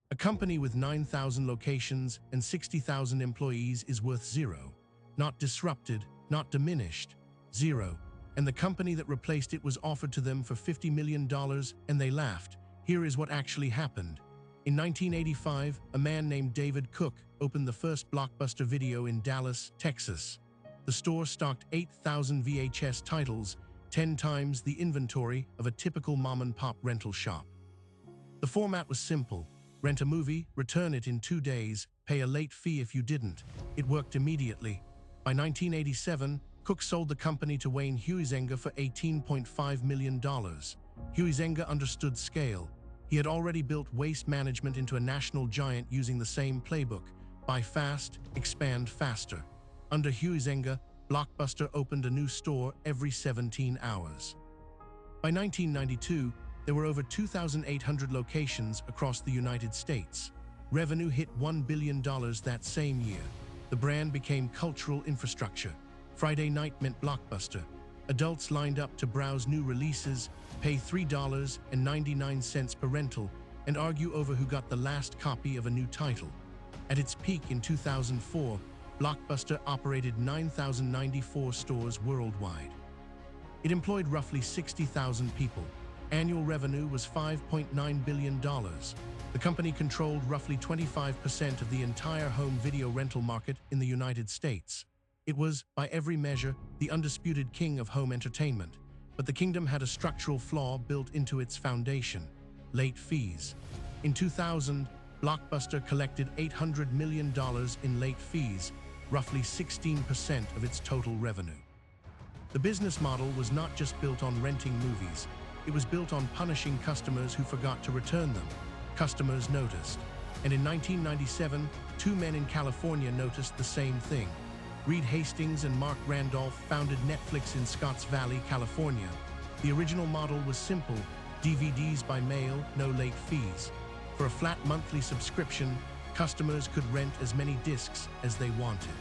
A company with 9,000 locations and 60,000 employees is worth zero. Not disrupted, not diminished, zero. And the company that replaced it was offered to them for $50 million, and they laughed. Here is what actually happened. In 1985, a man named David Cook opened the first Blockbuster Video in Dallas, Texas. The store stocked 8,000 VHS titles, 10 times the inventory of a typical mom-and-pop rental shop. The format was simple. Rent a movie, return it in 2 days, pay a late fee if you didn't. It worked immediately. By 1987, Cook sold the company to Wayne Huizenga for $18.5 million. Huizenga understood scale. He had already built waste management into a national giant using the same playbook: buy fast, expand faster. Under Huizenga, Blockbuster opened a new store every 17 hours. By 1992, there were over 2,800 locations across the United States. Revenue hit $1 billion that same year. The brand became cultural infrastructure. Friday night meant Blockbuster. Adults lined up to browse new releases, pay $3.99 per rental, and argue over who got the last copy of a new title. At its peak in 2004, Blockbuster operated 9,094 stores worldwide. It employed roughly 60,000 people. Annual revenue was $5.9 billion. The company controlled roughly 25% of the entire home video rental market in the United States. It was, by every measure, the undisputed king of home entertainment. But the kingdom had a structural flaw built into its foundation: late fees. In 2000, Blockbuster collected $800 million in late fees, roughly 16% of its total revenue. The business model was not just built on renting movies. It was built on punishing customers who forgot to return them. Customers noticed. And in 1997, two men in California noticed the same thing. Reed Hastings and Mark Randolph founded Netflix in Scotts Valley, California. The original model was simple: DVDs by mail, no late fees. For a flat monthly subscription, customers could rent as many discs as they wanted.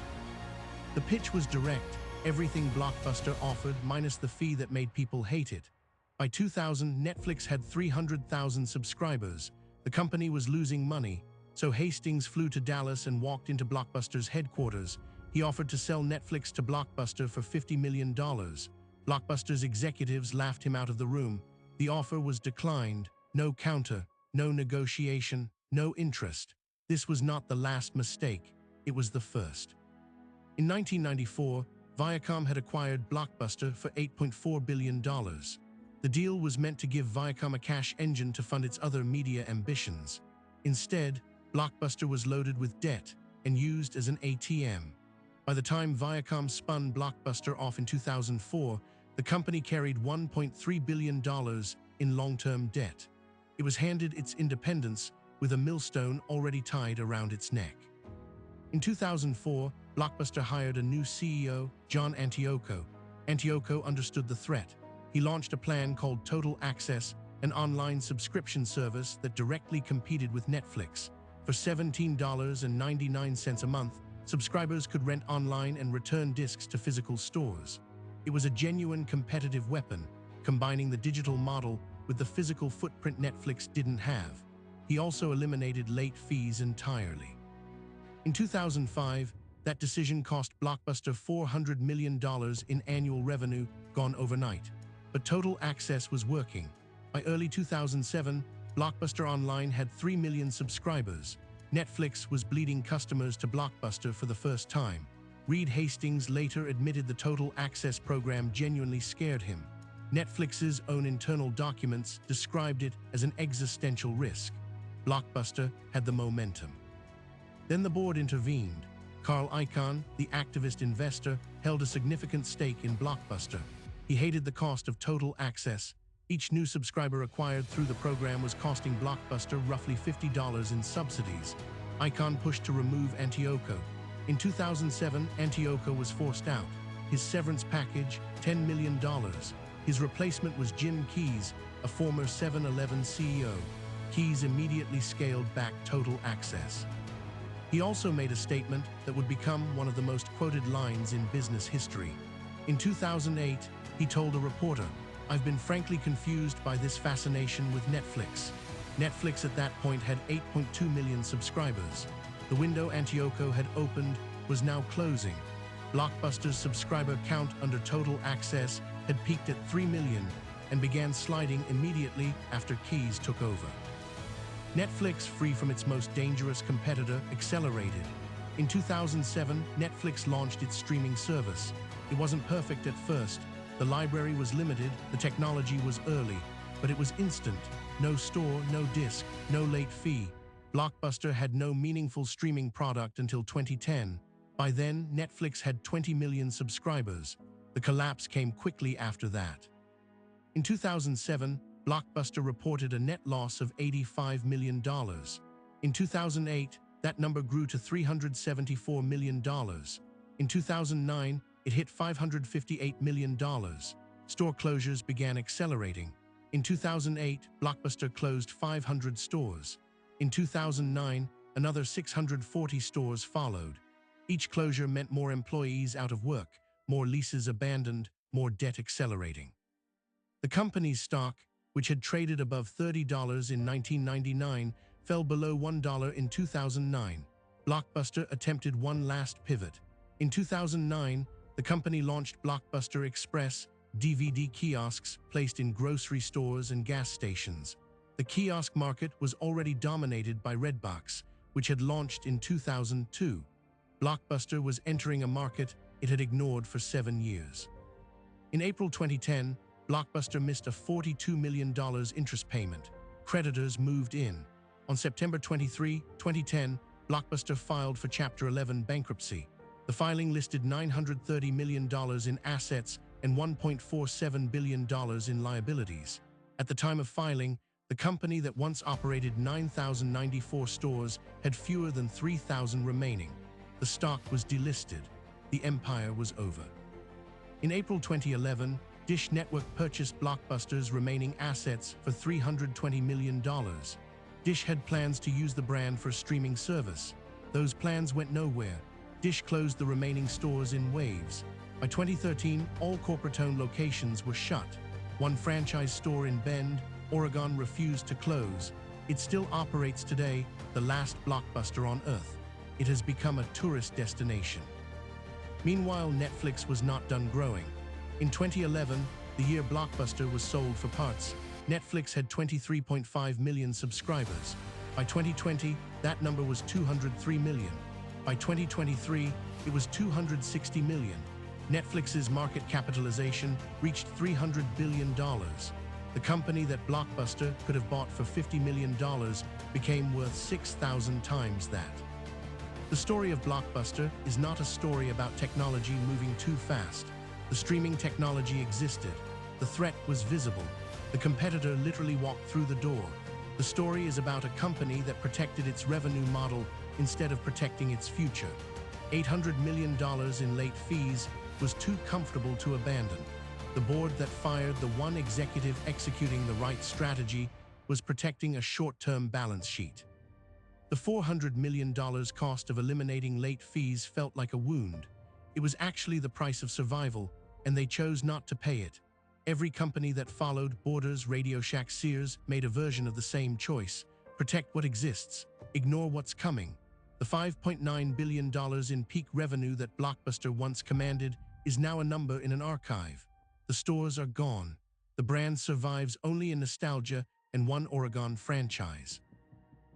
The pitch was direct: everything Blockbuster offered minus the fee that made people hate it. By 2000, Netflix had 300,000 subscribers. The company was losing money, so Hastings flew to Dallas and walked into Blockbuster's headquarters. He offered to sell Netflix to Blockbuster for $50 million. Blockbuster's executives laughed him out of the room. The offer was declined. No counter, no negotiation, no interest. This was not the last mistake. It was the first. In 1994, Viacom had acquired Blockbuster for $8.4 billion. The deal was meant to give Viacom a cash engine to fund its other media ambitions. Instead, Blockbuster was loaded with debt and used as an ATM. By the time Viacom spun Blockbuster off in 2004, the company carried $1.3 billion in long-term debt. It was handed its independence with a millstone already tied around its neck. In 2004, Blockbuster hired a new CEO, John Antioco. Antioco understood the threat. He launched a plan called Total Access, an online subscription service that directly competed with Netflix. For $17.99 a month, subscribers could rent online and return discs to physical stores. It was a genuine competitive weapon, combining the digital model with the physical footprint Netflix didn't have. He also eliminated late fees entirely. In 2005, that decision cost Blockbuster $400 million in annual revenue, gone overnight. But Total Access was working. By early 2007, Blockbuster Online had 3 million subscribers. Netflix was bleeding customers to Blockbuster for the first time. Reed Hastings later admitted the Total Access program genuinely scared him. Netflix's own internal documents described it as an existential risk. Blockbuster had the momentum. Then the board intervened. Carl Icahn, the activist investor, held a significant stake in Blockbuster. He hated the cost of Total Access. Each new subscriber acquired through the program was costing Blockbuster roughly $50 in subsidies. Icahn pushed to remove Antioco. In 2007, Antioco was forced out. His severance package, $10 million. His replacement was Jim Keyes, a former 7-Eleven CEO. Keyes immediately scaled back Total Access. He also made a statement that would become one of the most quoted lines in business history. In 2008, he told a reporter, "I've been frankly confused by this fascination with Netflix. Netflix at that point had 8.2 million subscribers. The window Antioco had opened was now closing. Blockbuster's subscriber count under total access had peaked at 3 million and began sliding immediately after Keys took over. Netflix, free from its most dangerous competitor, accelerated. In 2007, Netflix launched its streaming service. It wasn't perfect at first. The library was limited, the technology was early, but it was instant. No store, no disc, no late fee. Blockbuster had no meaningful streaming product until 2010. By then, Netflix had 20 million subscribers. The collapse came quickly after that. In 2007, Blockbuster reported a net loss of $85 million. In 2008, that number grew to $374 million. In 2009, it hit $558 million. Store closures began accelerating. In 2008, Blockbuster closed 500 stores. In 2009, another 640 stores followed. Each closure meant more employees out of work, more leases abandoned, more debt accelerating. The company's stock, which had traded above $30 in 1999, fell below $1 in 2009. Blockbuster attempted one last pivot. In 2009, the company launched Blockbuster Express DVD kiosks placed in grocery stores and gas stations. The kiosk market was already dominated by Redbox, which had launched in 2002. Blockbuster was entering a market it had ignored for 7 years. In April 2010, Blockbuster missed a $42 million interest payment. Creditors moved in. On September 23, 2010, Blockbuster filed for Chapter 11 bankruptcy. The filing listed $930 million in assets and $1.47 billion in liabilities. At the time of filing, the company that once operated 9,094 stores had fewer than 3,000 remaining. The stock was delisted. The empire was over. In April 2011, Dish Network purchased Blockbuster's remaining assets for $320 million. Dish had plans to use the brand for a streaming service. Those plans went nowhere. Dish closed the remaining stores in waves. By 2013, all corporate-owned locations were shut. One franchise store in Bend, Oregon refused to close. It still operates today, the last Blockbuster on Earth. It has become a tourist destination. Meanwhile, Netflix was not done growing. In 2011, the year Blockbuster was sold for parts, Netflix had 23.5 million subscribers. By 2020, that number was 203 million. By 2023, it was 260 million. Netflix's market capitalization reached $300 billion. The company that Blockbuster could have bought for $50 million became worth 6,000 times that. The story of Blockbuster is not a story about technology moving too fast. The streaming technology existed. The threat was visible. The competitor literally walked through the door. The story is about a company that protected its revenue model instead of protecting its future. $800 million in late fees was too comfortable to abandon. The board that fired the one executive executing the right strategy was protecting a short-term balance sheet. The $400 million cost of eliminating late fees felt like a wound. It was actually the price of survival, and they chose not to pay it. Every company that followed, Borders, Radio Shack, Sears, made a version of the same choice. Protect what exists. Ignore what's coming. The $5.9 billion in peak revenue that Blockbuster once commanded is now a number in an archive. The stores are gone. The brand survives only in nostalgia and one Oregon franchise.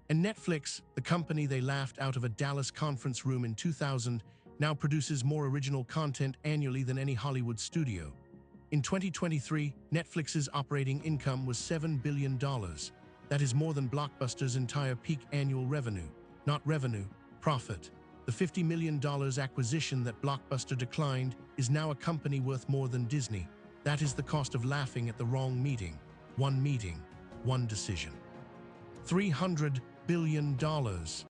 And Netflix, the company they laughed out of a Dallas conference room in 2000, now produces more original content annually than any Hollywood studio. In 2023, Netflix's operating income was $7 billion. That is more than Blockbuster's entire peak annual revenue. Not revenue, profit. The $50 million acquisition that Blockbuster declined is now a company worth more than Disney. That is the cost of laughing at the wrong meeting, one decision. $300 billion.